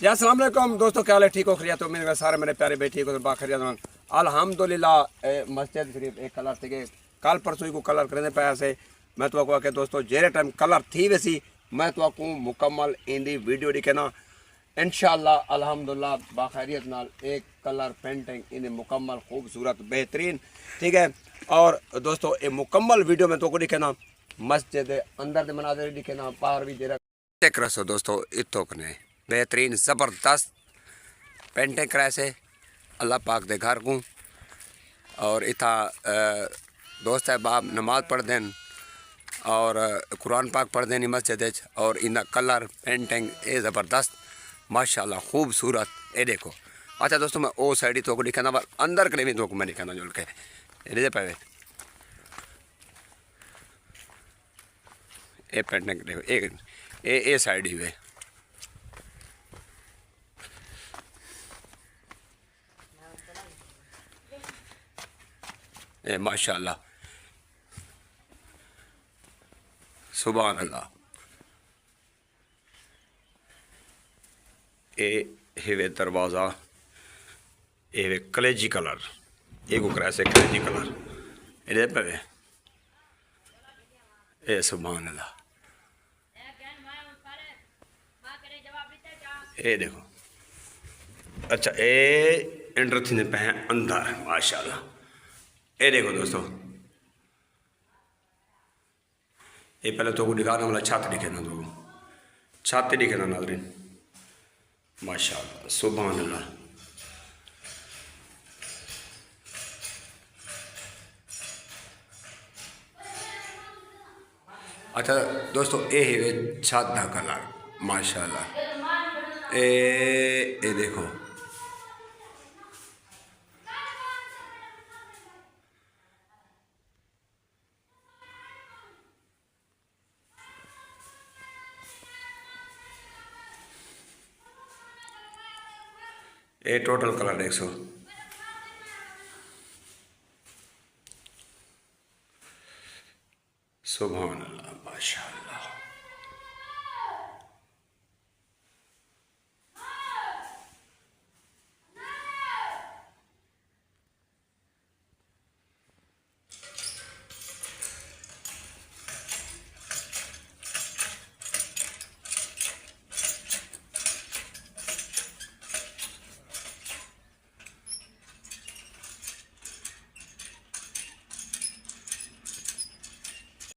जी अस्सलाम वालेकुम दोस्तों, क्या हाल है? ठीक हो? खैरियत हो? मेरे सारे मेरे प्यारे बेटे ठीक हो? बाखरियत अल्हम्दुलिल्लाह। मस्जिद सिर्फ एक कलर थे कल परसों को कलर करने पाया से मैं तो आके दोस्तों जेरे टाइम कलर थी वैसी मैं तो आपको मुकम्मल इंदी वीडियो दिखेना इंशाअल्लाह अल्हम्दुलिल्लाह बाखरियत नाल एक कलर पेंटिंग इन मुकम्मल खूबसूरत बेहतरीन, ठीक है। और दोस्तों ये मुकम्मल वीडियो में तो को दिखेना मस्जिद अंदर के मनाजर दिखेना बाहर भी जेरा चेक रसो दोस्तों इतो कने बेहतरीन ज़बरदस्त पेंटिंग कराए से अल्लाह पाक दे घर को और इतना दोस्त है बाप नमाज पढ़ दें और कुरान पाक पढ़ दें मस्जिद और इन कलर पेंटिंग ये ज़बरदस्त माशाल्लाह खूबसूरत ये देखो। अच्छा दोस्तों मैं ओ साइड ही तो को दिखाना पर अंदर के भी तो मैं दिखाना जुल के ये पे ये पेंटिंग देखो एक ये साइड ही है ए माशाल्लाह सुभान अल्लाह। ये हेवे दरवाज़ा ये कलेजी कलर ये कराया से कलेजी कलर ये पे ए सुभान अल्लाह। ये देखो अच्छा ये एंटर थी पे अंदर माशाल्लाह। ये देखो दोस्तों ये पहले तो को दिखाना वाला छत दिखे ना तो छत दिखे ना नाज़रीन माशाल्लाह सुभान अल्लाह। अच्छा दोस्तों ये है छत का कलर माशाल्लाह। ये देखो ये टोटल कलर 100 सुभान अल्लाह।